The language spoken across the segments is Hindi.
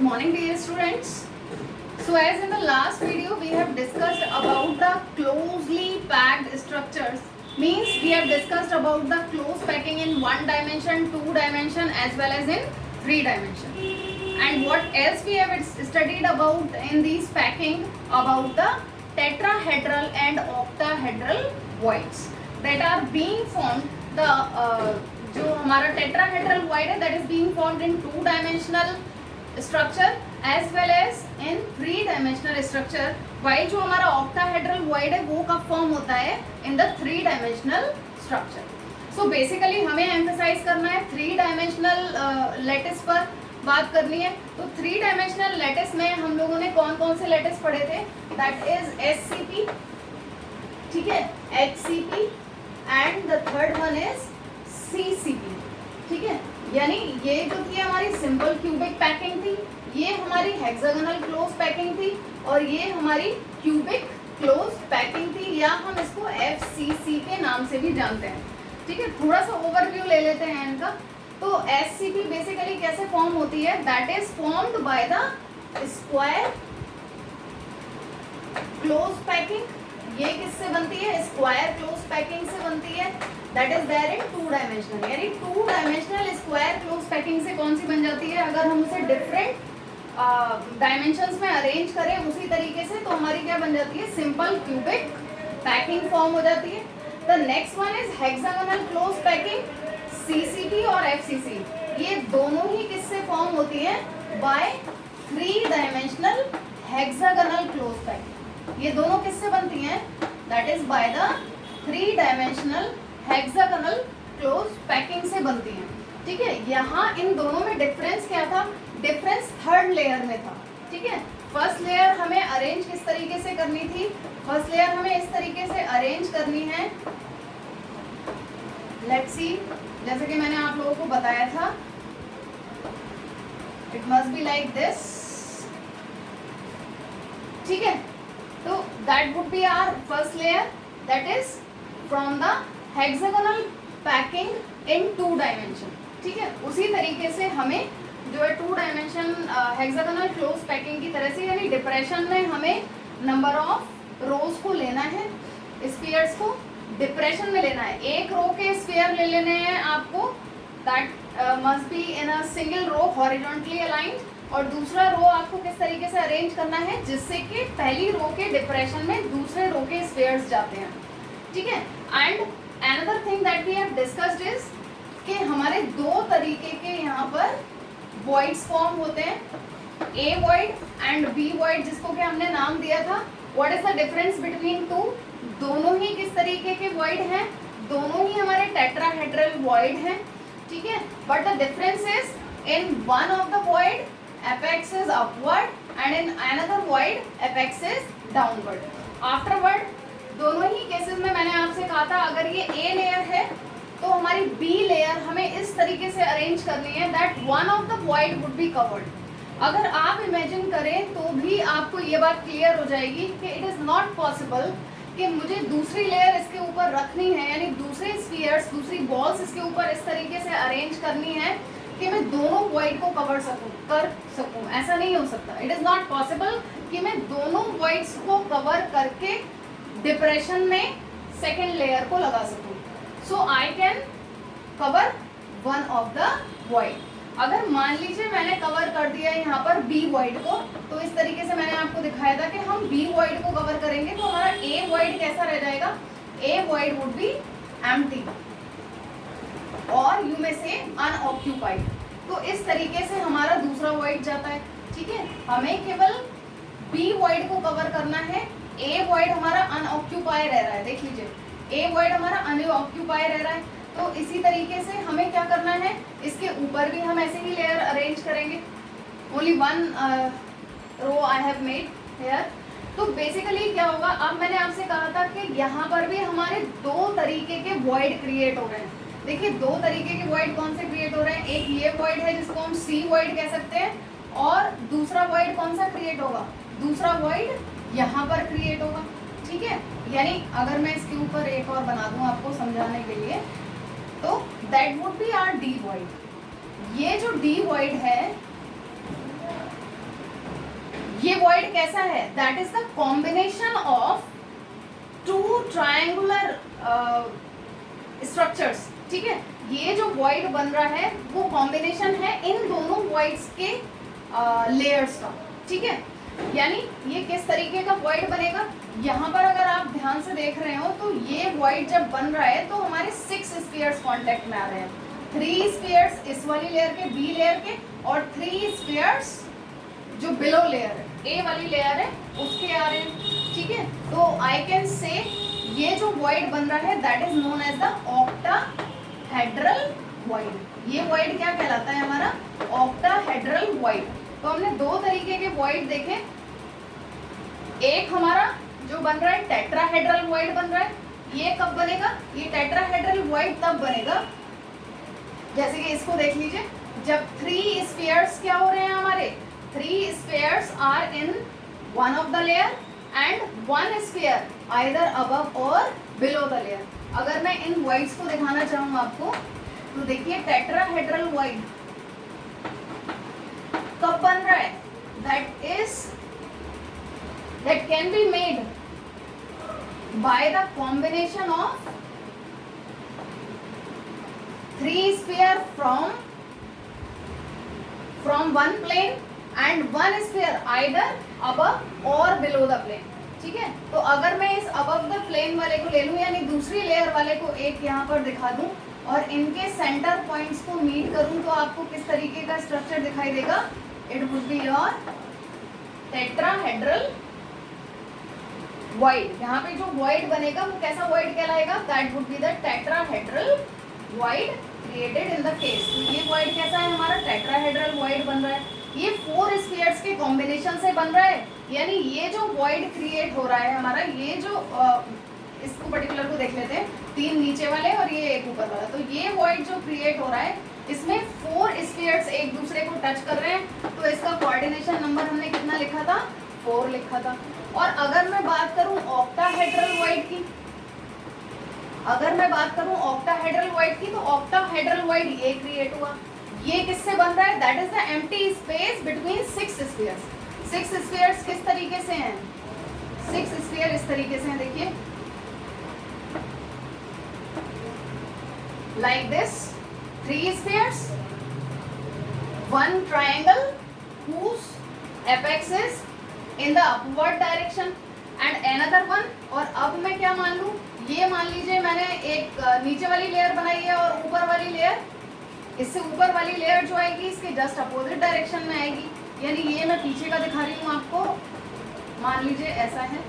morning dear students. So as in the last video we have discussed about the closely packed structures, means we have discussed about the close packing in 1 dimension, 2 dimension as well as in 3 dimension. And what else we have studied about in these packing, about the tetrahedral and octahedral voids that are being formed. The जो हमारा टेट्राहेड्रल void है that is being formed in 2 dimensional structure as well as in 3 dimensional structure, while जो हमारा octahedral void है वो कब फॉर्म होता है in the 3 dimensional structure. So basically हमें emphasize करना है 3 dimensional lattice पर बात करनी है. तो 3 dimensional lattice में हम लोगों ने कौन कौन से lattice पढ़े थे, that is SCP, ठीक है, HCP and the third one is CCP, ठीक है. यानी ये जो थी हमारी सिंपल क्यूबिक पैकिंग थी, ये हमारी हेक्सागोनल क्लोज पैकिंग थी और ये हमारी क्यूबिक क्लोज पैकिंग थी, या हम इसको FCC के नाम से भी जानते हैं, ठीक है. थोड़ा सा ओवरव्यू ले लेते हैं इनका. तो SCP बेसिकली कैसे फॉर्म होती है, that is formed by the square close packing. ये किससे बनती है, स्क्वायर क्लोज पैकिंग से बनती है. That is there in 2 dimensional, यानी 2 डायमेंशनल स्क्वायर क्लोज पैकिंग से कौन सी बन जाती है, अगर हम उसे डिफरेंट डायमेंशंस में अरेंज करें उसी तरीके से, तो हमारी क्या बन जाती है, सिंपल क्यूबिक पैकिंग फॉर्म हो जाती है. The next one is hexagonal close packing, CCP और FCC. ये दोनों ही किससे फॉर्म होती है, by 3 dimensional hexagonal close packing. ये दोनों किससे बनती हैं, that is by the 3 dimensional hexagonal close packing से बनती हैं, ठीक है. यहाँ इन दोनों में डिफरेंस क्या था, डिफरेंस थर्ड लेयर में था, ठीक है. फर्स्ट लेयर हमें अरेंज किस तरीके से करनी थी, फर्स्ट लेयर हमें इस तरीके से अरेंज करनी है. लेट्स सी, जैसे कि मैंने आप लोगों को बताया था, it must be like this, ठीक है. तो that would be our first layer, that is from the hexagonal packing in 2 dimension, ठीक है. उसी तरीके से हमें जो है 2 डायमेंशन हेक्सागोनल क्लोज पैकिंग की तरह से, यानी डिप्रेशन में हमें नंबर ऑफ रोज को लेना है, स्फीयर्स को डिप्रेशन में लेना है. एक रो के स्फीयर ले लेने हैं आपको, that must be in a single row horizontally aligned, और दूसरा रो आपको किस तरीके से अरेंज करना है, जिससे कि पहली रो के डिप्रेशन में दूसरे रो के स्फीयर्स जाते हैं, ठीक है. And another thing that we have discussed is कि हमारे 2 तरीके के यहाँ पर वॉइड्स फॉर्म होते हैं, A void and B void, जिसको कि हमने नाम दिया था. What is the difference between 2, दोनों ही किस तरीके के वॉइड हैं, दोनों ही हमारे टेट्राहेड्रल वॉइड हैं, ठीक है. But the difference is in one of the void apex is upward and in another void apex is downward. Afterward दोनों ही केसेस में मैंने आपसे कहा था, अगर ये A लेयर है तो हमारी B लेयर हमें इस तरीके से अरेंज करनी है that one of the void would be covered. अगर आप इमेजिन करें तो भी आपको ये बात क्लियर हो जाएगी कि इट इज़ नॉट पॉसिबल कि मुझे दूसरी लेयर इसके ऊपर रखनी है, यानी दूसरे स्फीयर्स, दूसरी बॉल्स इसके ऊपर इस तरीके से अरेंज करनी है कि मैं दोनों वॉइड को कर सकूं. ऐसा नहीं हो सकता. इट इज़ नॉट पॉसिबल कि मैं दोनों वॉइड्स को कवर करके डिप्रेशन में सेकेंड लेयर को लगा सकूं. So I can cover one of the void. अगर मान लीजिए मैंने कवर कर दिया यहाँ पर B वॉइड को, तो इस तरीके से मैंने आपको दिखाया था कि हम B वॉइड को कवर करेंगे तो हमारा A वॉइड कैसा रह जाएगा, A void would B empty और यू में से अनऑक्यूपाइड. तो इस तरीके से हमारा दूसरा वॉइड जाता है, ठीक है. हमें केवल B वॉइड को कवर करना है, A वॉइड हमारा अनऑक्यूपाई रह रहा है. देख लीजिए, A वॉइड हमारा अनऑक्यूपाई रह रहा है. तो इसी तरीके से हमें क्या करना है, इसके ऊपर भी हम ऐसे ही लेयर अरेंज करेंगे. Only one row I have made here. तो बेसिकली क्या होगा, अब मैंने आपसे कहा था कि यहाँ पर भी हमारे 2 तरीके के वॉइड क्रिएट हो रहे हैं. देखिए 2 तरीके के वॉइड कौन से क्रिएट हो रहे हैं, एक ये वॉइड है जिसको हम C वॉइड कह सकते हैं, और दूसरा वॉइड कौन सा क्रिएट होगा, दूसरा वॉइड यहाँ पर क्रिएट होगा, ठीक है. यानी अगर मैं इसके ऊपर एक और बना दूँ आपको समझाने के लिए, तो that would be our D void. ये जो D void है ये वॉइड कैसा है? That is the combination of two triangular structures, ठीक है। ये जो वॉइड बन रहा है वो कॉम्बिनेशन है इन दोनों वॉइड्स के लेयर्स का, ठीक है। यानी ये किस तरीके का वॉइड बनेगा, यहाँ पर अगर आप ध्यान से देख रहे हो तो ये वॉइड जब बन रहा है तो हमारे 6 स्फीयर्स कांटेक्ट में आ रहे हैं, 3 स्फीयर्स इस वाली लेयर के, बी लेयर के, और 3 स्फीयर्स जो बिलो लेयर है, ए वाली लेयर है, उसके आ रहे हैं, ठीक है। तो आई कैन से ये जो वॉइड बन रहा है that is known as the octahedral void. ये वॉइड क्या कहलाता है हमारा? Octahedral void. तो हमने दो तरीके के वॉइड देखे, एक हमारा जो बन रहा है टेट्राहेड्रल वॉइड बन रहा है। ये कब बनेगा? ये टेट्राहेड्रल वॉइड तब बनेगा जैसे कि इसको देख लीजिए, जब 3 स्फीयर्स क्या हो रहे हैं हमारे, 3 spheres are in one of the layer and 1 sphere either above or below the layer. अगर मैं इन वॉइड्स को दिखाना चाहूँ आपको तो देखिए टेट्राहेड्रल वॉइड कब बन रहा है? that can be made by the combination of 3 sphere from one plane and 1 sphere either above or below the plane, ठीक है। तो अगर मैं इस above the plane वाले को ले लूँ, यानी दूसरी लेयर वाले को एक यहाँ पर दिखा दूँ और इनके सेंटर पॉइंट्स को मीट करूँ तो आपको किस तरीके का स्ट्रक्चर दिखाई देगा? It would be your tetrahedral void. यहाँ पे जो वॉइड बनेगा वो कैसा वॉइड कहलाएगा? That would be the tetrahedral void created in the case. तो ये वॉइड कैसा है हमारा? टेट्राहेड्रल वॉइड बन रहा है। ये 4 स्फीयर्स के कॉम्बिनेशन से बन रहा है, यानी ये जो वॉइड क्रिएट हो रहा है हमारा, ये जो इसको पर्टिकुलर को देख लेते हैं, 3 नीचे वाले और ये एक ऊपर वाला। तो ये वॉइड जो क्रिएट हो रहा है इसमें 4 स्फीयर्स एक दूसरे को टच कर रहे हैं, तो इसका कोऑर्डिनेशन नंबर हमने कितना लिखा था? 4 लिखा था। और अगर मैं बात करूं ऑक्टाहेड्रल वॉइड की, अगर मैं बात करूं ऑक्टाहेड्रल वॉइड की, तो ऑक्टाहेड्रल वॉइड ये क्रिएट हुआ। ये किससे बन रहा है? That is the empty space between 6 spheres. 6 spheres किस तरीके से हैं? 6 स्फीयर इस तरीके से हैं, देखिए like this, 3 spheres, 1 triangle whose apex is in the upward direction and another one। और अब मैं क्या मान लूँ? ये मान लीजिए मैंने एक नीचे वाली लेयर बनाई है और ऊपर वाली लेयर, इससे ऊपर वाली लेयर जो आएगी इसके जस्ट अपोजिट डायरेक्शन में आएगी, यानी ये मैं पीछे का दिखा रही हूँ आपको, मान लीजिए ऐसा है।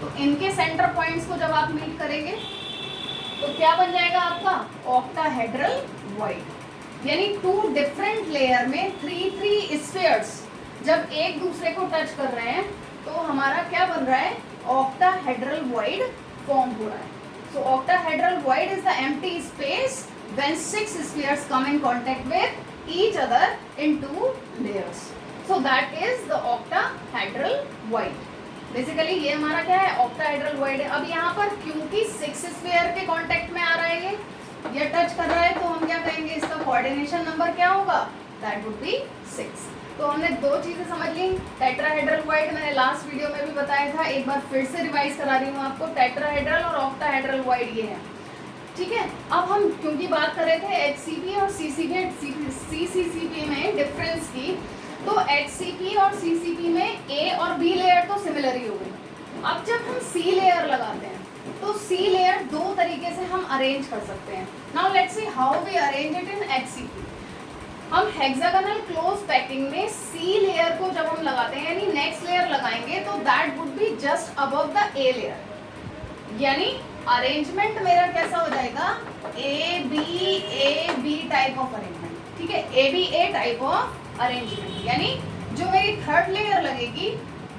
तो इनके सेंटर पॉइंट्स को जब आप मीट करेंगे तो क्या बन जाएगा आपका? Octahedral void. यानी 2 डिफरेंट लेयर में 3 स्फीयर्स जब एक दूसरे को टच कर रहे हैं तो हमारा क्या बन रहा है? ऑक्टाहेड्रल वॉइड फॉर्म हो रहा है। So octahedral void is the empty space when 6 spheres come in contact with each other in 2 layers. So that is the octahedral void. Basically ये हमारा क्या है? ऑक्टाहेड्रल वॉइड है। अब यहाँ पर क्योंकि 6 स्फीयर के कांटेक्ट में आ रहा है, ये टच कर रहा है, तो हम क्या कहेंगे? इसका कोऑर्डिनेशन नंबर क्या होगा? That would B 6। तो हमने 2 चीजें समझ ली। टेट्राहेड्रल वॉइड मैंने लास्ट वीडियो में भी बताया था, एक बार फिर से रिवाइज करा रही हूँ आपको। टेट्राहेड्रल और ऑक्टाहेड्रल वॉइड ये है, ठीक है। अब हम क्योंकि बात कर रहे थे HCP और CCP में डिफरेंस की, तो HCP और CCP में A और B लेयर तो सिमिलर ही हो गई। अब जब हम C लेयर लगाते हैं तो C लेयर 2 तरीके से हम अरेंज कर सकते हैं। Now let's see how we arrange it in HCP। हम हेक्सागोनल क्लोज पैकिंग में C लेयर को जब हम लगाते हैं, यानी नेक्स्ट लेयर लगाएंगे, तो that would be just above the A layer. यानी अरेंजमेंट मेरा कैसा हो जाएगा? A B type of arrangement, ठीक है, ABA टाइप ऑफ अरेंजमेंट। यानी जो मेरी थर्ड लेयर लगेगी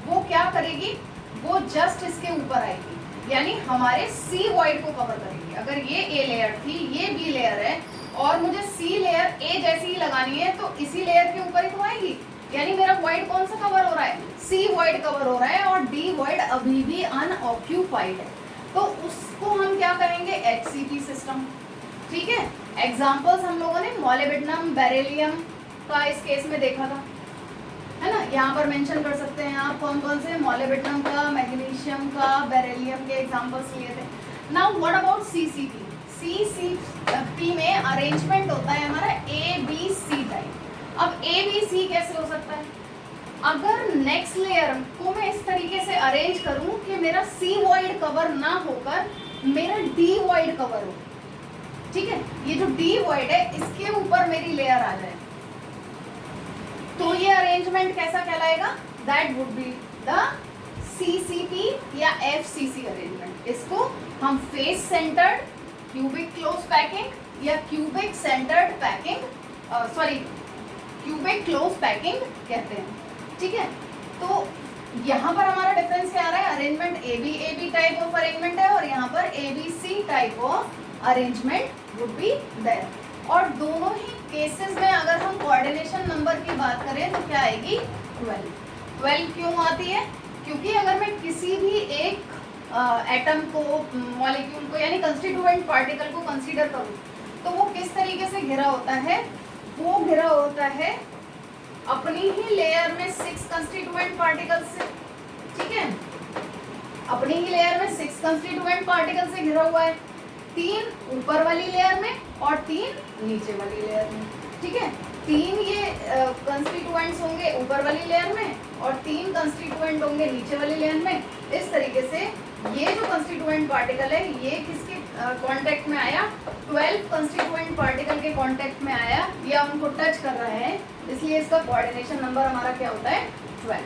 वो क्या करेगी? वो जस्ट इसके ऊपर आएगी, यानी हमारे C वॉइड को कवर करेगी। अगर ये A लेयर थी, ये B लेयर है और मुझे C लेयर A जैसी ही लगानी है, तो इसी लेयर के ऊपर ही तो आएगी। यानी मेरा वॉइड कौन सा कवर हो रहा है? C वॉइड कवर हो रहा है और D वॉइड अभी भी अनऑक्यूपाइड है, तो उसको हम क्या करेंगे? HCP सिस्टम, ठीक है। एग्जाम्पल्स हम लोगों ने मॉलिब्डेनम, बेरिलियम का इस केस में देखा था। यहाँ पर मेंशन कर सकते हैं आप कौन कौन से, मोलिब्डेनम का, मैग्नीशियम का, बेरिलियम के एग्जांपल्स लिए थे। Now what about CCP? CCP में अरेंजमेंट होता है हमारा ABC टाइप। अब ABC कैसे हो सकता है? अगर नेक्स्ट लेयर को मैं इस तरीके से अरेंज करूं कि मेरा सी वॉइड कवर ना होकर मेरा डी वॉइड कवर हो, ठीक है, ये जो डी वॉइड है इसके ऊपर मेरी लेयर आ जाए, तो ये अरेंजमेंट कैसा कहलाएगा? That would be the CCP या FCC अरेंजमेंट। इसको हम face centred cubic close packing या cubic centred packing, cubic close packing कहते हैं, ठीक है। तो यहाँ पर हमारा डिफरेंस क्या आ रहा है? Arrangement AB type of arrangement है और यहाँ पर ABC type of arrangement would be there. और दोनों ही केसेस में अगर हम कोऑर्डिनेशन नंबर की बात करें तो क्या आएगी? 12 क्यों आती है? क्योंकि अगर मैं किसी भी एक एटम को, मॉलिक्यूल को, यानी कंस्टिट्यूएंट पार्टिकल को कंसीडर करूं तो वो किस तरीके से घिरा होता है? वो घिरा होता है अपनी ही लेयर में 6 कंस्टिट्यूएंट पार्टिकल से, ठीक है, अपनी ही लेयर में 6 कंस्टिट्यूएंट पार्टिकल से घिरा हुआ है, 3 ऊपर वाली लेयर में और 3 नीचे वाली लेयर में, ठीक है। 3 ये कंस्टिट्यूएंट्स होंगे ऊपर वाली लेयर में और 3 कंस्टिट्यूएंट होंगे नीचे वाली लेयर में। इस तरीके से ये जो कंस्टिट्यूएंट पार्टिकल है ये किसके कांटेक्ट में आया? 12 कंस्टिट्यूएंट पार्टिकल के कांटेक्ट में आया या उनको टच कर रहा है, इसलिए इसका कोऑर्डिनेशन नंबर हमारा क्या होता है? 12।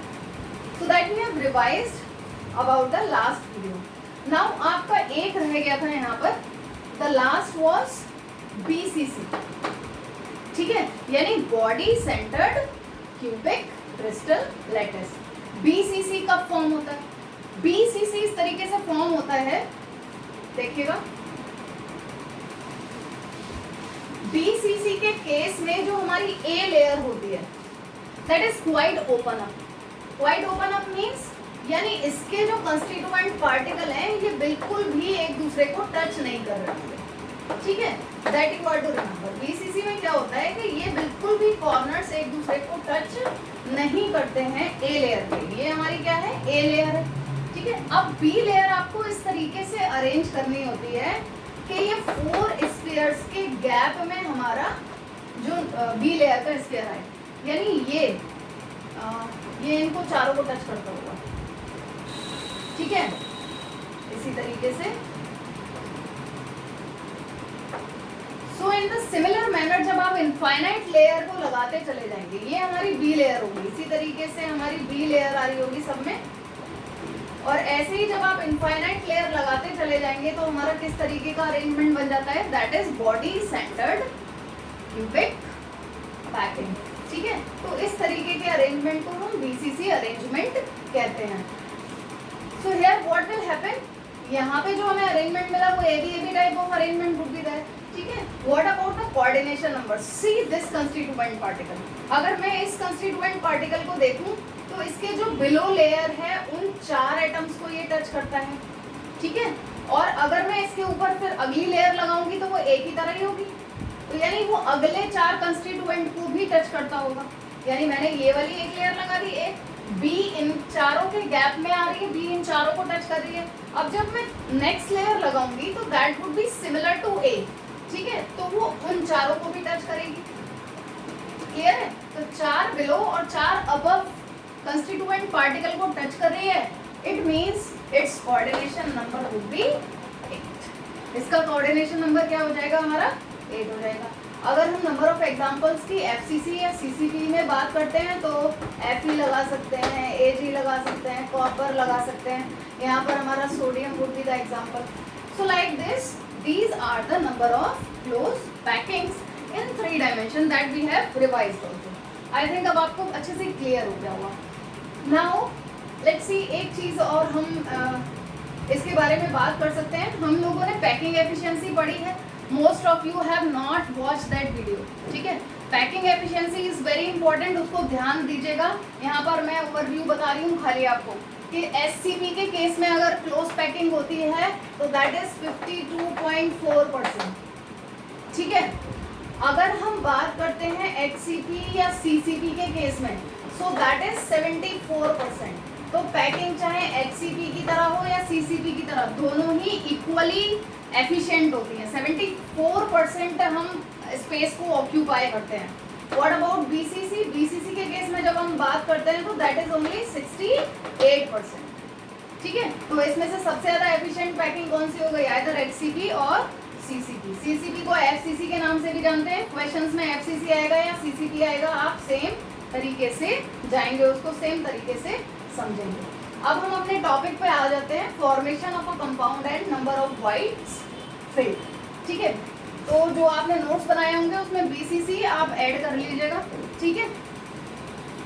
So that we have revised about the last video. Now आपका एक रह गया था यहाँ पर, द लास्ट वाज BCC, ठीक है, यानी body centred cubic crystal lattice. BCC कब फॉर्म होता है? BCC इस तरीके से फॉर्म होता है, देखिएगा, BCC के केस में जो हमारी A लेयर होती है that is quite open up. Quite open up means यानी इसके जो कंस्टिट्यूएंट पार्टिकल हैं ये बिल्कुल भी एक दूसरे को टच नहीं कर रहे होंगे, ठीक है, that you are to remember. BCC में क्या होता है कि ये बिल्कुल भी कॉर्नर्स एक दूसरे को टच नहीं करते हैं A लेयर पे। ये हमारी क्या है? A लेयर है, ठीक है। अब B लेयर आपको इस तरीके से अरेंज करनी होती है कि ये 4 स्फीयर्स के गैप में हमारा जो B लेयर का स्फीयर है, यानी ये इनको चारों को टच करता होगा, ठीक है, इसी तरीके से। सो इन द सिमिलर मैनर जब आप इनफाइनाइट लेयर को लगाते चले जाएंगे, ये हमारी B लेयर होगी, इसी तरीके से हमारी B लेयर आ रही होगी सब में, और ऐसे ही जब आप इनफाइनाइट लेयर लगाते चले जाएंगे तो हमारा किस तरीके का अरेंजमेंट बन जाता है? That is body centred cubic packing, ठीक है। तो इस तरीके के अरेंजमेंट को हम BCC अरेंजमेंट कहते हैं। So here what will happen? यहाँ पे जो हमें अरेंजमेंट मिला वो AB type of arrangement would be there, ठीक है। What about the coordination number? See this constituent particle. अगर मैं इस कंस्टिट्यूएंट पार्टिकल को देखूं तो इसके जो बिलो लेयर है उन 4 एटम्स को ये टच करता है, ठीक है। और अगर मैं इसके ऊपर फिर अगली लेयर लगाऊंगी तो वो एक ही तरह ही होगी, तो यानी वो अगले 4 कंस्टिट्यूएंट को भी टच करता होगा। यानी मैंने ये वाली एक लेयर लगा दी, एक B इन चारों के गैप में आ रही है, B इन चारों को टच कर रही है। अब जब मैं नेक्स्ट लेयर लगाऊंगी तो that would be similar to A, ठीक है, तो वो उन चारों को भी टच करेगी, क्लियर है। तो 4 बिलो और 4 अबव कंस्टिट्यूएंट पार्टिकल को टच कर रही है, it means it's coordination number would be 8। इसका कोऑर्डिनेशन नंबर क्या हो जाएगा? हमारा 8 हो जाएगा। अगर हम नंबर ऑफ एग्जांपल्स की FCC या CCP में बात करते हैं तो Fe लगा सकते हैं, Ag लगा सकते हैं, कॉपर लगा सकते हैं, यहाँ पर हमारा sodium would be the example. So like this these are the number of close packings in 3 dimension that we have revised also. I think अब आपको अच्छे से क्लियर हो गया होगा। Now let's see, एक चीज़ और हम इसके बारे में बात कर सकते हैं। हम लोगों ने पैकिंग एफिशिएंसी पढ़ी है, most of you have not watch that video, ठीक है। Packing efficiency is very important, उसको ध्यान दीजिएगा। यहाँ पर मैं ओवरव्यू बता रही हूँ खाली आपको कि SCP के केस में अगर क्लोज पैकिंग होती है तो दैट इज 52.4%, ठीक है। अगर हम बात करते हैं HCP या CCP के केस में, सो दैट इज 74%। तो पैकिंग चाहे HCP की तरह हो या CCP की तरह, दोनों ही इक्वली एफिशिएंट होती हैं। 74% हम स्पेस को ऑक्यूपाई करते हैं। What about BCC? BCC के केस में जब हम बात करते हैं तो दैट इज ओनली 68%। ठीक है, तो इसमें से सबसे ज्यादा एफिशिएंट पैकिंग कौन सी हो गई? आइदर HCP और CCP। CCP को FCC के नाम से भी जानते हैं, क्वेश्चंस में FCC आएगा या CCP आएगा, आप सेम तरीके से जाएंगे, उसको सेम तरीके से समझेंगे। अब हम अपने टॉपिक पे आ जाते हैं, formation of a compound and number of whites field. ठीक है, तो जो आपने नोट्स बनाए होंगे उसमें BCC आप ऐड कर लीजिएगा। ठीक है,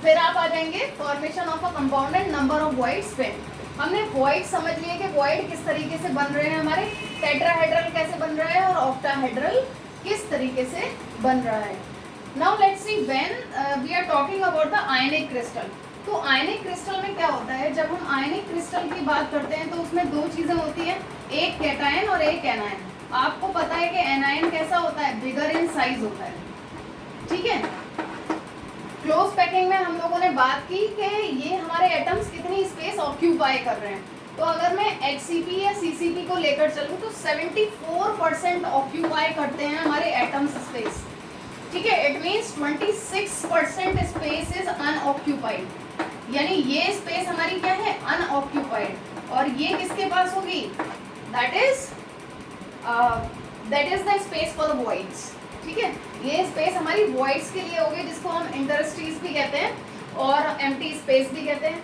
फिर आप आ जाएंगे formation of a compound and number of whites field. हमने वॉइड समझ लिए कि वॉइड किस तरीके से बन रहे हैं, हमारे टेट्राहेड्रल कैसे बन रहा है और ऑक्टाहेड्रल किस तरीके से बन रहा है। Now let's see when we are talking about the ionic crystal. तो आयनिक क्रिस्टल में क्या होता है, जब हम आयनिक क्रिस्टल की बात करते हैं तो उसमें दो चीजें होती हैं, एक कैटायन और एक एनायन। आपको पता है कि एनायन कैसा होता है? बिगर इन साइज होता है। ठीक है, क्लोज पैकिंग में हम लोगों ने बात की कि ये हमारे एटम्स कितनी स्पेस ऑक्यूपाई कर रहे हैं। तो अगर मैं HCP या CCP को लेकर चलूँ तो 74% ऑक्यूपाई करते हैं हमारे एटम्स स्पेस। ठीक है, it means 26% space is unoccupied, यानी ये स्पेस हमारी क्या है? अनऑक्यूपाइड। और ये किसके पास होगी? That is the space for the voids. ठीक है, ये स्पेस हमारी वॉइड्स के लिए होगी, जिसको हम इंटरस्टिस भी कहते हैं और एम्प्टी स्पेस भी कहते हैं।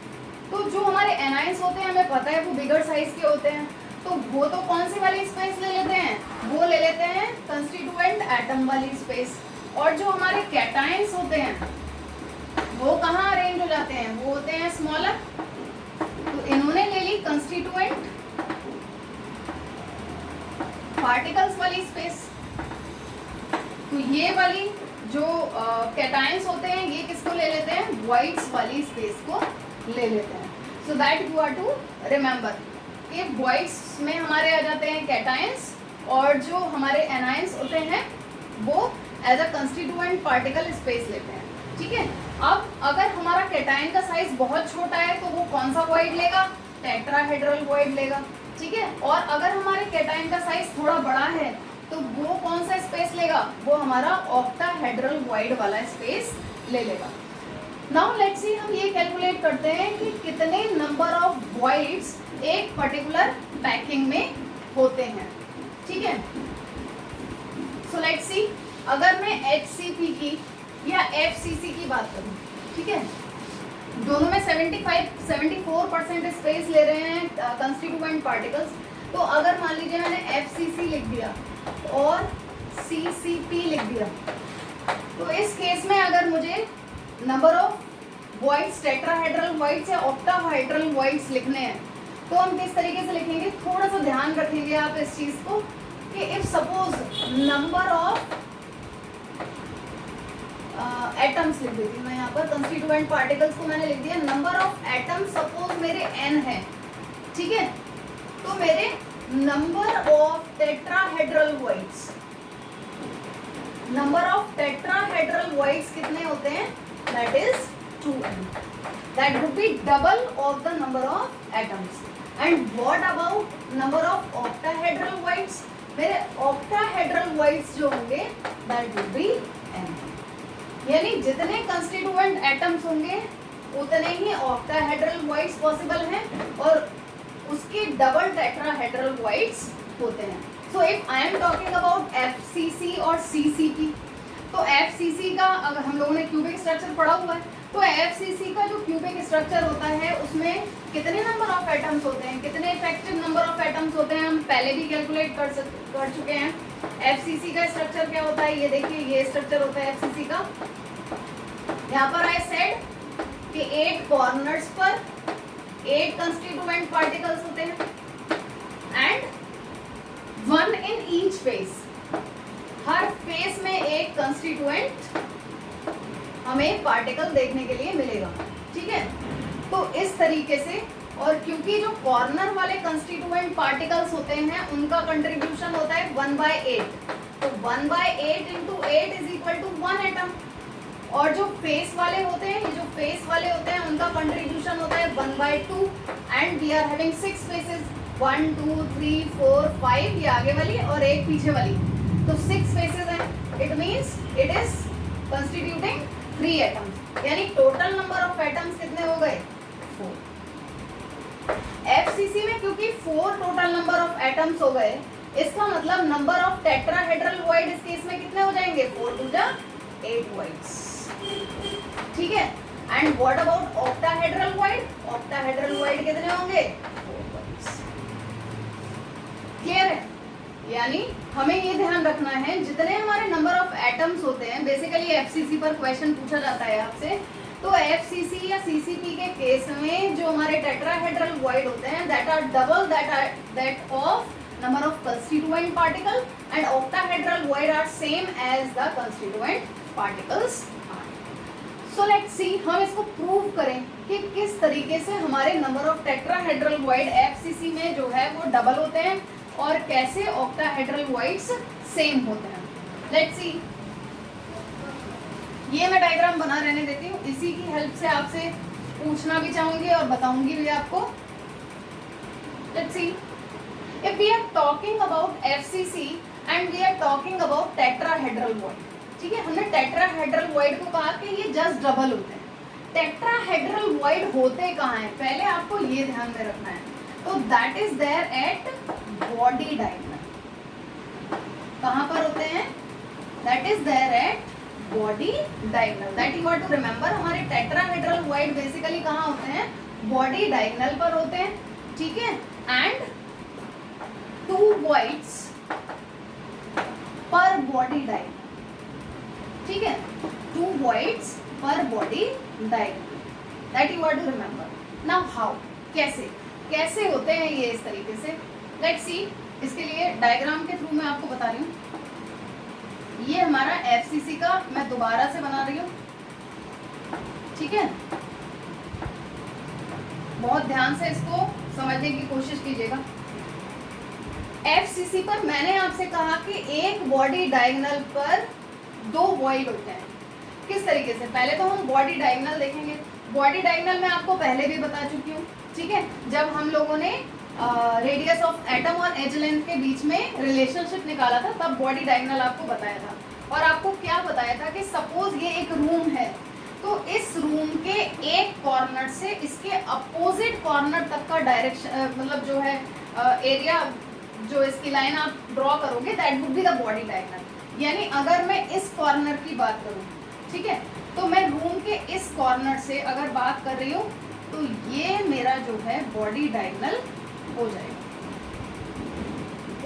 तो जो हमारे एनाइंस होते हैं हमें पता है वो बिगर साइज के होते हैं, तो वो तो कौन सी वाली स्पेस ले लेते हैं? वो ले लेते हैं कंस्टिट्यूएंट एटम वाली स्पेस। और जो हमारे कैटायंस होते हैं वो कहाँ अरेंज हो जाते हैं? वो होते हैं स्मॉलर। तो इन्होंने ले ली कंस्टिट्यूएंट पार्टिकल्स वाली स्पेस। तो ये वाली जो कैटायंस होते हैं ये किसको ले लेते हैं? वॉइड्स वाली स्पेस को ले लेते हैं। So that you are to remember कि वॉइड्स में हमारे आ जाते हैं कैटायंस और जो हमारे एनायंस होते हैं वो as a constituent particle space लेते हैं। ठीक है, अब अगर हमारा कैटायन का साइज बहुत छोटा है तो वो कौन सा वॉइड लेगा? टेट्राहेड्रल वॉइड लेगा। ठीक है, और अगर हमारे कैटायन का साइज थोड़ा बड़ा है तो वो कौन सा स्पेस लेगा? वो हमारा ऑक्टाहेड्रल वॉइड वाला स्पेस ले लेगा। नाउ लेट्स सी, हम ये कैलकुलेट करते हैं कि कितने नंबर ऑफ वॉइड्स एक पर्टिकुलर पैकिंग में होते हैं। ठीक है, सो लेट्स सी, अगर मैं HCP की या FCC की बात करूं, ठीक है, दोनों में 74% स्पेस ले रहे हैं कंस्टिट्यूएंट पार्टिकल्स। तो अगर मान लीजिए मैंने FCC लिख दिया और CCP लिख दिया, तो इस केस में अगर मुझे number of voids, tetrahedral voids या ऑक्टाहेड्रल वॉइड्स लिखने हैं तो हम किस तरीके से लिखेंगे? थोड़ा सा ध्यान रखेंगे आप इस चीज को कि if suppose number of atoms लिख देती हूँ मैं यहाँ पर, कंस्टिट्यूएंट पार्टिकल्स को मैंने लिख दिया, नंबर ऑफ एटम्स सपोज मेरे n है। ठीक है, तो मेरे number of tetrahedral voids, number of tetrahedral voids कितने होते हैं? That is 2n। That would B double of the number of atoms. And what about number of octahedral voids? मेरे ऑक्टाहेड्रल वॉइड्स जो होंगे दैट वुड बी n। यानी जितने कंस्टिट्यूएंट एटम्स होंगे उतने ही ऑक्टाहेड्रल वॉइड्स पॉसिबल हैं और उसके डबल टेट्राहेड्रल वॉइड्स होते हैं। So if I am talking about FCC और CCP, तो FCC का अगर हम लोगों ने क्यूबिक स्ट्रक्चर पढ़ा हुआ है, तो FCC का जो क्यूबिक स्ट्रक्चर होता है उसमें कितने नंबर ऑफ एटम्स होते हैं, कितने इफेक्टिव नंबर ऑफ एटम्स होते हैं, हम पहले भी कैलकुलेट कर चुके हैं। FCC का स्ट्रक्चर क्या होता है? ये देखिए, ये स्ट्रक्चर होता है FCC का। यहाँ पर आई सेड कि 8 कॉर्नर्स पर 8 कंस्टिट्यूएंट पार्टिकल्स होते हैं and 1 in each face. Her face में एक कंस्टिट्यूएंट हमें पार्टिकल देखने के लिए मिलेगा। ठीक है, तो इस तरीके से, और क्योंकि जो कॉर्नर वाले कंस्टिट्यूएंट पार्टिकल्स होते हैं उनका कंट्रीब्यूशन होता है 1/8, तो 1/8 × 8 इज इक्वल टू 1 एटम। और जो फेस वाले होते हैं, ये जो फेस वाले होते हैं उनका कंट्रीब्यूशन होता है 1/2 and we are having 6 faces, 1 2 3 4 5, ये आगे वाली और एक पीछे वाली, तो 6 फेसेस हैं। It means it is constituting 3 atoms, यानी टोटल नंबर ऑफ एटम्स कितने हो गए 4। एफसीसी में क्योंकि 4 टोटल नंबर ऑफ एटम्स हो गए, इसका मतलब नंबर ऑफ टेट्राहेड्रल वॉइड इस केस में कितने हो जाएंगे 4 2 जा 8 वॉइड्स, ठीक है। And what about octahedral void, octahedral void कितने होंगे 4 वॉइड्स। क्लियर है? यानी हमें ये ध्यान रखना है जितने हमारे नंबर ऑफ एटम्स होते हैं, बेसिकली एफसीसी पर क्वेश्चन पूछा जाता है आपसे, तो एफसीसी या सीसीपी के केस में जो हमारे टेट्राहेड्रल वॉइड होते हैं that are double that of number of constituent particle and octahedral void are same as the constituent particles are. So let's see, हम इसको प्रूव करें कि किस तरीके से हमारे number of tetrahedral void FCC में जो है वो डबल होते हैं और कैसे ऑक्टाहेड्रल वॉइड्स सेम होते हैं। लेट्स सी, ये मैं डायग्राम बना रहने देती हूँ, इसी की हेल्प से आपसे पूछना भी चाहूंगी और बताऊंगी भी आपको। Let's see, if we are talking about FCC and we are talking about tetrahedral void, ठीक है, हमने tetrahedral void को कहा कि ये just डबल होते हैं। tetrahedral void होते कहाँ हैं, पहले आपको ये ध्यान में रखना है। तो that is there at body diagonal, कहाँ पर होते हैं, that is there at body diagonal, that you have to remember। हमारे tetrahedral void basically कहाँ होते हैं, body diagonal पर होते हैं, ठीक है। and 2 voids per body diagonal, ठीक है, 2 voids per body diagonal, that you have to remember। now how, कैसे होते हैं ये इस तरीके से, let's see। इसके लिए डायग्राम के थ्रू मैं आपको बता रही हूँ। ये हमारा एफसीसी का मैं दोबारा से बना रही हूँ, ठीक है, बहुत ध्यान से इसको समझने की कोशिश कीजिएगा। एफसीसी पर मैंने आपसे कहा कि एक बॉडी डायगोनल पर 2 वॉइड होते हैं। किस तरीके से, पहले तो हम बॉडी डायगोनल देखेंगे। बॉडी डायगोनल मैं आपको पहले भी बता चुकी हूँ, ठीक है, जब हम लोगों ने रेडियस ऑफ एटम और एज लेंथ के बीच में रिलेशनशिप निकाला था तब बॉडी डायगोनल आपको बताया था। और आपको क्या बताया था कि सपोज ये एक रूम है, तो इस रूम के एक कॉर्नर से इसके अपोजिट कॉर्नर तक का डायरेक्शन, मतलब जो है एरिया, जो इसकी लाइन आप ड्रॉ करोगे that would be the body diagonal. यानी अगर मैं इस कॉर्नर की बात करूँ, ठीक है, तो मैं रूम के इस कॉर्नर से अगर बात कर रही हूँ तो ये मेरा जो है बॉडी डायगोनल हो जाएगा।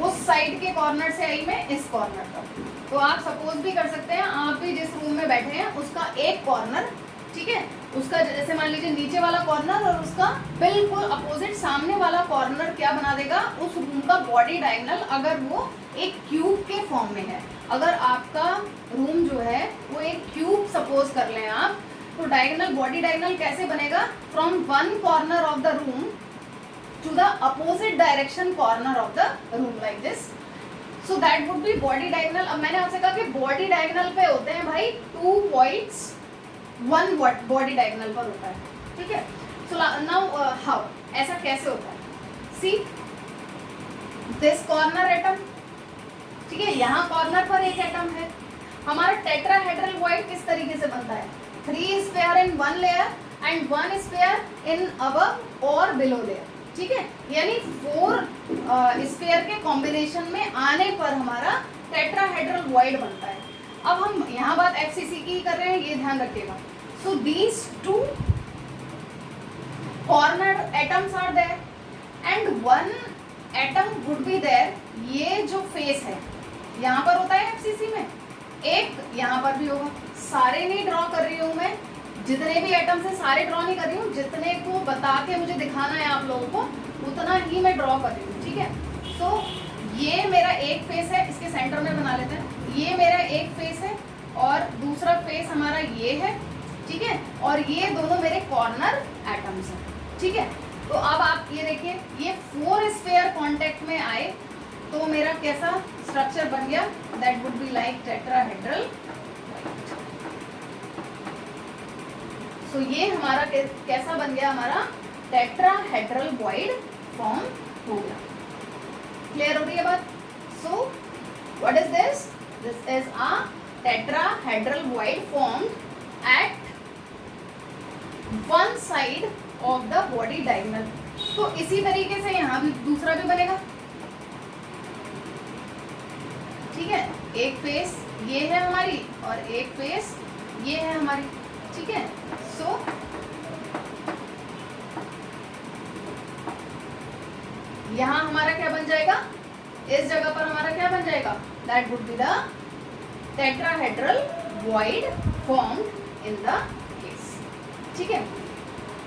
उस साइड के कॉर्नर से आई मैं इस कॉर्नर तक, तो आप सपोज भी कर सकते हैं, आप भी जिस रूम में बैठे हैं उसका एक कॉर्नर, ठीक है, उसका जैसे मान लीजिए नीचे वाला कॉर्नर और उसका बिल्कुल अपोजिट सामने वाला कॉर्नर क्या बना देगा, उस रूम का बॉडी डायगोनल, अगर वो एक क्यूब के फॉर्म में है। अगर आपका रूम जो है वो एक क्यूब सपोज कर लें आप, तो डायगोनल, बॉडी डायगोनल कैसे बनेगा, from one corner of the room to the opposite direction corner of the room, like this. So that would be body diagonal. अब मैंने आपसे कहा कि बॉडी डायगोनल पे होते हैं भाई 2 वॉइड्स, 1 बॉडी डायगोनल पर होता है, ठीक है। सो नाउ हाउ, ऐसा कैसे होता है, सी दिस कॉर्नर एटम, ठीक है, यहाँ कॉर्नर पर एक एटम है। हमारा टेट्राहेड्रल वॉइड किस तरीके से बनता है, 3 sphere in 1 layer and 1 sphere in above or below layer, ठीक है, यानी 4 स्फीयर के कॉम्बिनेशन में आने पर हमारा टेट्राहेड्रल वॉइड बनता है। अब हम यहाँ बात एफसीसी की कर रहे हैं, ये ध्यान रखिएगा। So these 2 corner atoms are there and 1 atom would be there. ये जो फेस है यहाँ पर होता है एफसीसी में, एक यहाँ पर भी होगा। सारे नहीं ड्रॉ कर रही हूँ मैं, जितने भी एटम्स हैं सारे ड्रॉ नहीं कर रही हूँ, जितने को बता के मुझे दिखाना है आप लोगों को उतना ही मैं ड्रॉ कर रही हूँ, ठीक है। सो ये मेरा एक फेस है, इसके सेंटर में बना लेते हैं, ये मेरा एक फेस है और दूसरा फेस हमारा ये है, ठीक है, और ये दोनों मेरे कॉर्नर एटम्स हैं, ठीक है। तो अब आप ये देखिए, ये 4 स्फीयर कांटेक्ट में आए तो मेरा कैसा स्ट्रक्चर बन गया, that would be like tetrahedral. So ये हमारा कैसा बन गया, हमारा टेट्राहेड्रल वॉइड फॉर्म हो गया। क्लियर हो रही है बात? So what is this? This is a tetrahedral void formed at one side of the body diagonal. तो इसी तरीके से यहाँ भी दूसरा भी बनेगा, ठीक है। एक फेस ये है हमारी और एक फेस ये है हमारी, ठीक है। सो यहाँ हमारा क्या बन जाएगा, इस जगह पर हमारा क्या बन जाएगा, that would be the tetrahedral void formed in the case, ठीक है।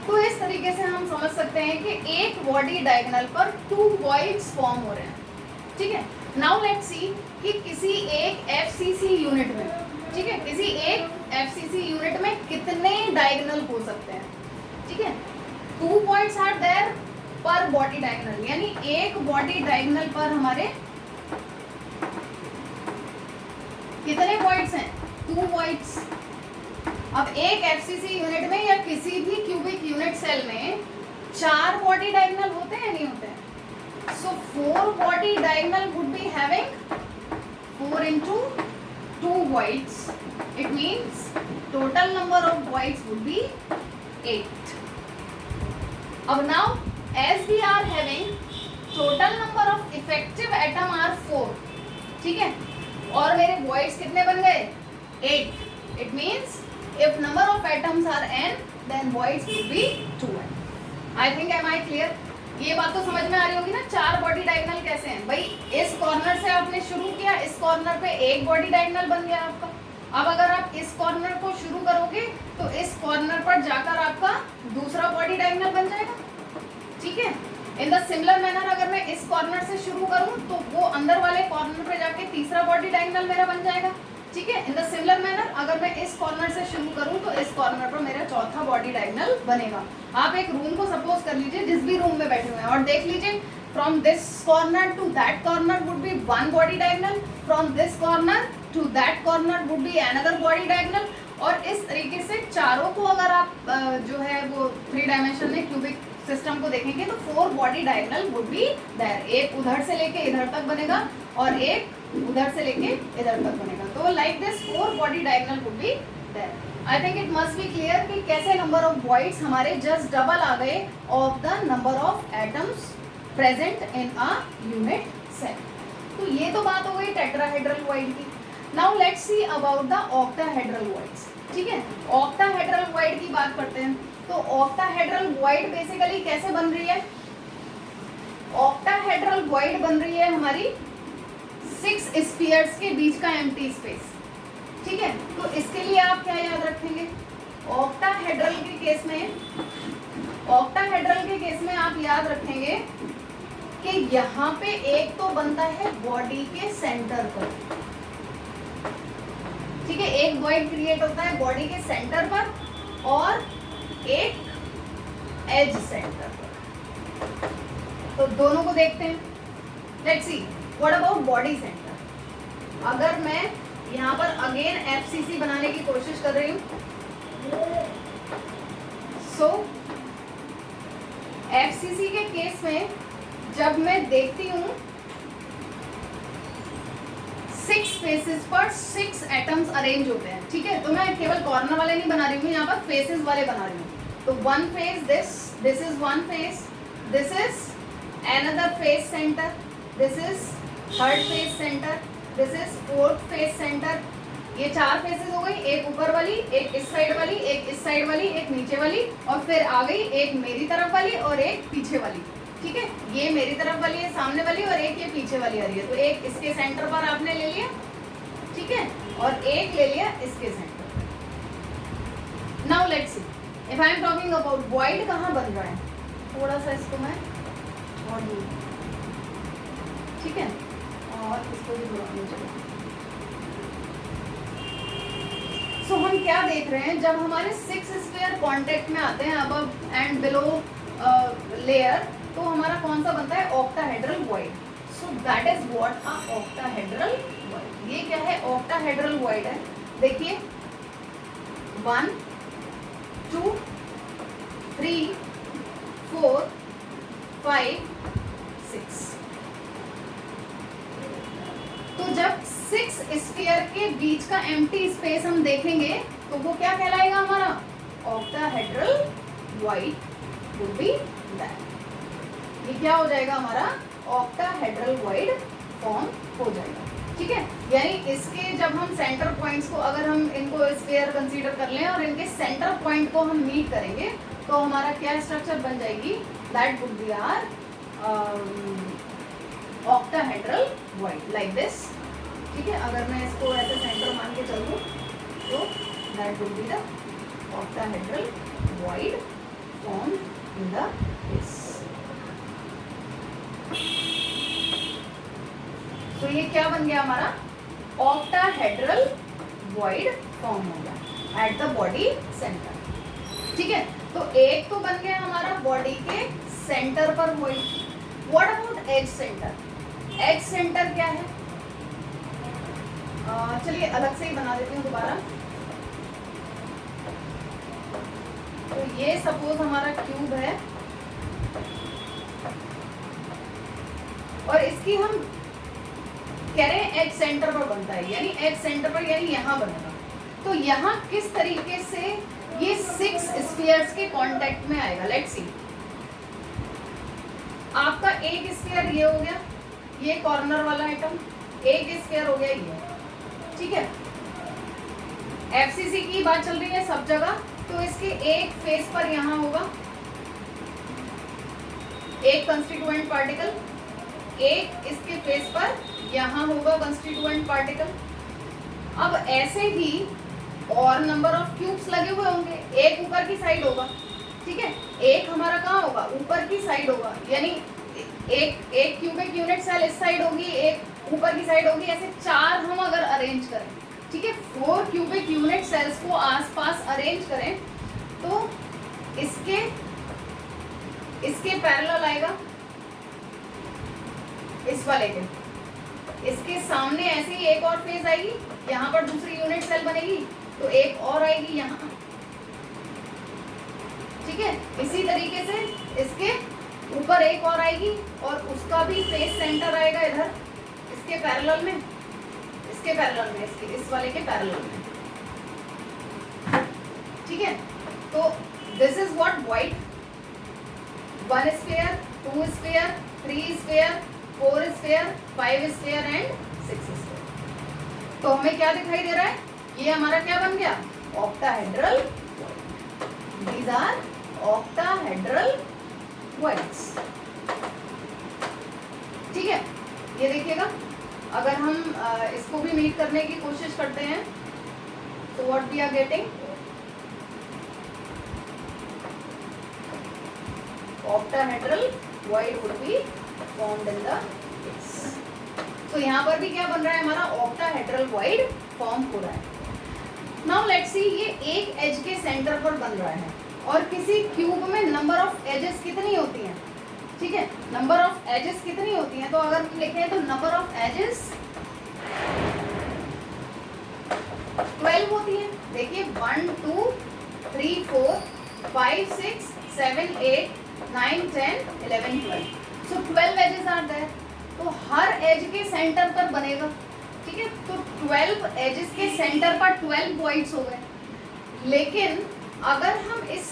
तो इस तरीके से हम समझ सकते हैं कि एक बॉडी डायगोनल पर टू वॉइड्स फॉर्म हो रहे हैं, ठीक है। नाउ लेट्स सी कि किसी एक एफसीसी यूनिट में, ठीक है, किसी एक एफसीसी यूनिट में कितने डायगोनल हो सकते हैं, ठीक है। 2 पॉइंट्स आर देयर पर बॉडी डायगोनल, यानी एक बॉडी डायगोनल पर हमारे कितने पॉइंट्स हैं, 2 पॉइंट्स। अब एक एफसीसी यूनिट में या किसी भी क्यूबिक यूनिट सेल में 4 बॉडी डायगोनल होते हैं, नहीं होते हैं? So 4 body diagonal would be having 4 into 2 voids. It means total number of voids would be 8. अब now as we are having total number of effective atom are 4, ठीक है, और मेरे voids कितने बन गए, 8. It means if number of atoms are n, then voids would be 2n. I think am I clear? ये बात तो समझ में आ रही होगी ना, 4 बॉडी डायगोनल कैसे हैं भाई। इस कॉर्नर से आपने शुरू किया, इस कॉर्नर पे एक बॉडी डायगोनल बन गया आपका। अब अगर आप इस कॉर्नर को शुरू करोगे तो इस कॉर्नर पर जाकर आपका दूसरा बॉडी डायगोनल बन जाएगा, ठीक है। इन द सिमिलर मैनर अगर मैं इस कॉर्नर से शुरू करूं तो वो अंदर वाले कॉर्नर पे जाके तीसरा बॉडी डायगोनल मेरा बन जाएगा, ठीक है। इन द सिमिलर मैनर अगर मैं इस कॉर्नर से शुरू करूं तो इस कॉर्नर पर मेरा चौथा बॉडी डायगोनल बनेगा। आप एक रूम को सपोज कर लीजिए, जिस भी रूम में बैठे हुए हैं, और देख लीजिए from this corner to that corner would be 1 body diagonal, from this corner to that corner would be another body diagonal. और इस तरीके से चारों को अगर आप जो है वो 3 डायमेंशन में क्यूबिक सिस्टम को देखेंगे तो 4 body diagonal would be there. एक उधर से लेके इधर तक बनेगा और एक उधर से लेके इधर तक बनेगा। तो like this 4 body diagonal would be there. I think it must be clear कि कैसे नंबर ऑफ वॉइड्स हमारे जस्ट डबल आ गए of the number of atoms present in a unit cell. तो ये तो बात हो गई टेट्राहेड्रल वॉइड की। Now let's see about the octahedral voids, ठीक है। ऑक्टाहेड्रल वॉइड की बात करते हैं। तो ऑक्टाहेड्रल वॉइड बेसिकली कैसे बन रही है, ऑक्टाहेड्रल वॉइड बन रही है हमारी 6 स्फीयर्स के बीच का एम्प्टी स्पेस, ठीक है। तो इसके लिए आप क्या याद रखेंगे, ऑक्टाहेड्रल के केस में आप याद रखेंगे कि यहाँ पे एक तो बनता है बॉडी के सेंटर पर, ठीक है, एक वॉइड क्रिएट होता है बॉडी के सेंटर पर और एक एज सेंटर पर। तो दोनों को देखते हैं। Let's see what about body centre. अगर मैं यहाँ पर अगेन एफसीसी बनाने की कोशिश कर रही हूँ, सो एफसीसी के केस में जब मैं देखती हूँ 6 फेसेस पर 6 एटम्स अरेंज होते हैं, ठीक है। तो मैं केवल कॉर्नर वाले नहीं बना रही हूँ, यहाँ पर फेसेस वाले बना रही हूँ। तो 1 face, this is 1 face, this is another face center, this is 3rd face center, this is 4th face center। ये 4 फेसेस हो गई, एक ऊपर वाली, एक इस साइड वाली, एक इस साइड वाली, एक नीचे वाली, और फिर आ गई एक मेरी तरफ वाली और एक पीछे वाली, ठीक है। ये मेरी तरफ वाली है सामने वाली और एक ये पीछे वाली आ रही है। तो एक इसके सेंटर पर आपने ले लिया, ठीक है, और एक ले लिया इसके सेंटर पर। Now let's see if I am talking about void कहाँ बन रहा है, थोड़ा सा इसको मैं और दूर, ठीक है, और इसको भी थोड़ा नीचे। सो हम क्या देख रहे हैं, जब हमारे 6 स्फीयर कांटेक्ट में आते हैं अबव एंड बिलो लेयर, तो हमारा कौन सा बनता है, octahedral void. So that is what a octahedral void. ये क्या है, ऑक्टाहेड्रल वॉइड है। देखिए 1 2 3 4 5 6। तो जब 6 स्फीयर के बीच का एम्प्टी स्पेस हम देखेंगे तो वो क्या कहलाएगा हमारा octahedral void would B that. ये क्या हो जाएगा हमारा ऑक्टाहेड्रल वॉइड फॉर्म हो जाएगा। ठीक है, यानी इसके जब हम सेंटर पॉइंट्स को, अगर हम इनको स्फीयर कंसीडर कर लें और इनके सेंटर पॉइंट को हम मीट करेंगे तो हमारा क्या स्ट्रक्चर बन जाएगी, that would be our octahedral void like this. ठीक है, अगर मैं इसको ऐसे सेंटर मान के चलूँ तो that would be the octahedral void form in the this. तो ये क्या बन गया हमारा ऑक्टाहेड्रल वॉइड फॉर्म हो गया एट द बॉडी सेंटर। ठीक है, तो एक तो बन गया हमारा बॉडी के सेंटर पर void. What about edge centre? Edge centre क्या है? चलिए अलग से ही बना देती हूँ दोबारा। तो ये सपोज हमारा क्यूब है और इसकी हम कह रहे हैं एज सेंटर पर बनता है, यानी एज सेंटर पर यानी यहाँ बनेगा। तो यहाँ किस तरीके से ये 6 स्फीयर्स के कांटेक्ट में आएगा, लेट्स सी। आपका एक स्फीयर ये हो गया, ये कॉर्नर वाला आइटम, एक स्फीयर हो गया ये। ठीक है, एफसीसी की बात चल रही है सब जगह, तो इसके एक फेस पर यहाँ होगा एक कंस्टिट्यूएंट पार्टिकल, एक इसके फेस पर यहाँ होगा कंस्टिट्यूएंट पार्टिकल। अब ऐसे ही और नंबर ऑफ क्यूब्स लगे हुए होंगे, एक ऊपर की साइड होगा। ठीक है, एक हमारा कहाँ होगा, ऊपर की साइड होगा, यानी एक क्यूबिक यूनिट सेल इस साइड होगी, एक ऊपर की साइड होगी। ऐसे 4 हम अगर अरेंज करें, ठीक है, 4 क्यूबिक यूनिट सेल्स को आसपास अरेंज करें तो इसके पैरेलल आएगा इस वाले के, इसके सामने ऐसे ही एक और फेज आएगी, यहाँ पर दूसरी यूनिट सेल बनेगी तो एक और आएगी यहाँ। ठीक है, इसी तरीके से इसके ऊपर एक और आएगी और उसका भी फेस सेंटर आएगा इधर इसके पैरेलल में, इसके इस वाले के पैरेलल में। ठीक है, तो this is what void 1 sphere, 2 sphere, 3 sphere, 4 sphere, 5 sphere and 6 sphere. तो हमें क्या दिखाई दे रहा है, ये हमारा क्या बन गया octahedral. These are octahedral voids. ठीक है, ये देखिएगा, अगर हम इसको भी मीट करने की कोशिश करते हैं तो what we are getting, octahedral void would be formed in the case। तो यहाँ पर भी क्या बन रहा है हमारा ऑक्टाहेड्रल वॉइड फॉर्म हो रहा है। नाउ लेट्स सी, ये एक एज के सेंटर पर बन रहा है और किसी क्यूब में नंबर ऑफ एजेस कितनी होती हैं? ठीक है, नंबर ऑफ एजेस कितनी होती हैं? तो अगर हम लिखें तो नंबर ऑफ एजेस 12 होती है। देखिए 1 2 3 4 5 6 7 8 9 10 11 12, सो 12 एजेस आर देयर। तो हर एज के सेंटर पर बनेगा। ठीक है, तो 12 एजेस के सेंटर पर 12 वॉइड्स हो गए। लेकिन अगर हम इस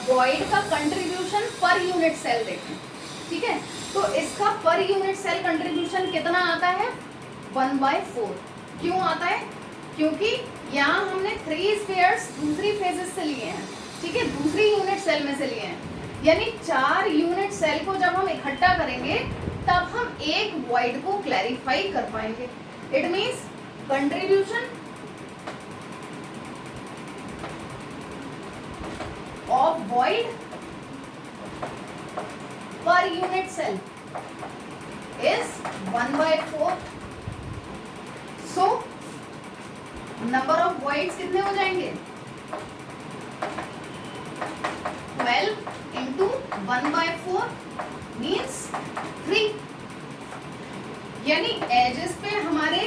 वॉइड का कंट्रीब्यूशन पर यूनिट सेल देखें, ठीक है, तो इसका पर यूनिट सेल कंट्रीब्यूशन कितना आता है 1/4। क्यों आता है? क्योंकि यहाँ हमने 3 स्फीयर्स दूसरी फेजेस से लिए हैं। ठीक है, दूसरी यूनिट सेल में से लिए हैं, यानी 4 यूनिट सेल को जब हम इकट्ठा करेंगे तब हम एक वॉइड को क्लैरिफाई कर पाएंगे। It means contribution of void per unit cell is 1/4। So number of voids कितने हो जाएंगे 12 into 1/4 means 3। यानी एजेस पे हमारे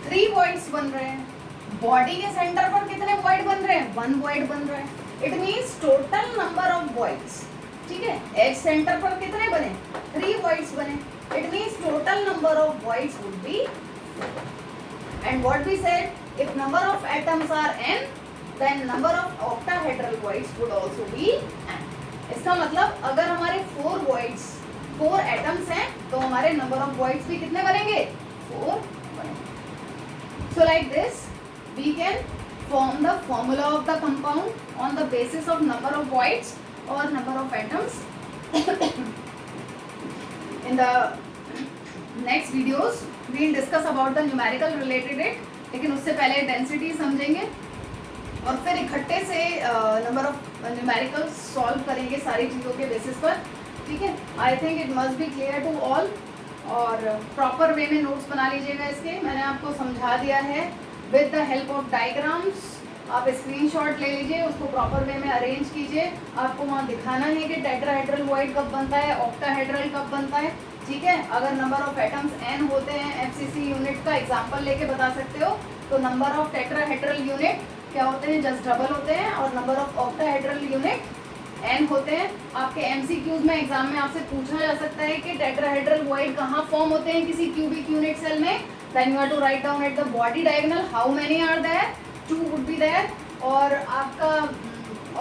3 वॉइड्स बन रहे हैं। बॉडी के सेंटर पर कितने वॉइड बन रहे हैं? 1 वॉइड बन रहा है. It means total number of voids. ठीक है, एज सेंटर पर कितने बने? 3 वॉइड्स बने. It means total number of voids would be. And what we said, if number of atoms are n, then number of octahedral voids would also be n. इसका मतलब अगर हमारे 4 voids 4 atoms हैं तो हमारे number of voids भी कितने बनेंगे? 4 बनेंगे. So like this we can form the formula of the compound on the basis of number of voids or number of atoms. In the next videos we will discuss about the numerical related it, लेकिन उससे पहले डेंसिटी समझेंगे और फिर इकट्ठे से नंबर ऑफ न्यूमेरिकल्स सॉल्व करेंगे सारी चीज़ों के बेसिस पर. ठीक है, I think it must be clear to all. और प्रॉपर वे में नोट्स बना लीजिएगा इसके. मैंने आपको समझा दिया है with the help of diagrams. आप स्क्रीनशॉट ले लीजिए, उसको प्रॉपर वे में अरेंज कीजिए. आपको वहाँ दिखाना है कि टेट्राहेड्रल वॉइड कब बनता है, ऑक्टाहेड्रल कब बनता है. ठीक है, अगर नंबर ऑफ एटम्स n होते हैं, एफसीसी यूनिट का एग्जांपल लेके बता सकते हो, तो नंबर ऑफ टेट्राहेड्रल यूनिट क्या होते हैं? जस्ट डबल होते हैं. और number of octahedral unit n होते हैं. आपके एमसीक्यूज में एग्जाम में आपसे पूछा जा सकता है कि टेट्राहेड्रल वॉइड कहाँ फॉर्म होते हैं किसी क्यूबिक यूनिट सेल में. Then you have to write down at the body diagonal how many are there. 2 would be there. और आपका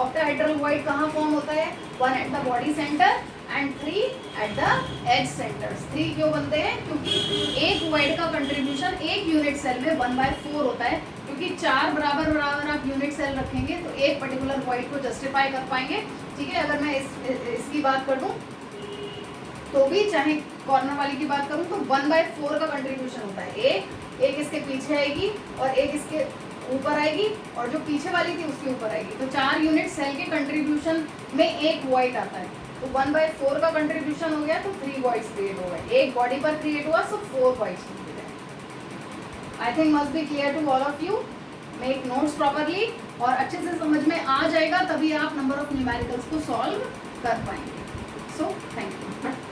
ऑक्टाहेड्रल वॉइड कहाँ फॉर्म होता है? 1 at the body centre and 3 at the edge centres. 3 क्यों बनते हैं? क्योंकि एक वॉइड का कंट्रीब्यूशन एक यूनिट सेल में 1/4 होता है. क्योंकि 4 बराबर बराबर आप यूनिट सेल रखेंगे तो एक पर्टिकुलर वॉइड को जस्टिफाई कर पाएंगे. ठीक है, अगर मैं इसकी बात कर दूं तो भी, चाहे कॉर्नर वाली की बात करूं तो 1/4 का कंट्रीब्यूशन होता है. एक इसके पीछे आएगी और एक इसके ऊपर आएगी और जो पीछे वाली थी उसके ऊपर आएगी. तो 4 यूनिट सेल के कंट्रीब्यूशन में एक वॉइड आता है. तो 1/4 का कंट्रीब्यूशन हो गया तो 3 वॉइड्स क्रिएट हो गए. एक बॉडी पर क्रिएट हुआ सो 4 वॉइड्स क्रिएट है. I think must be clear to all of you. Make notes properly और अच्छे से समझ में आ जाएगा, तभी आप नंबर ऑफ न्यूमेरिकल्स को सॉल्व कर पाएंगे. So thank you.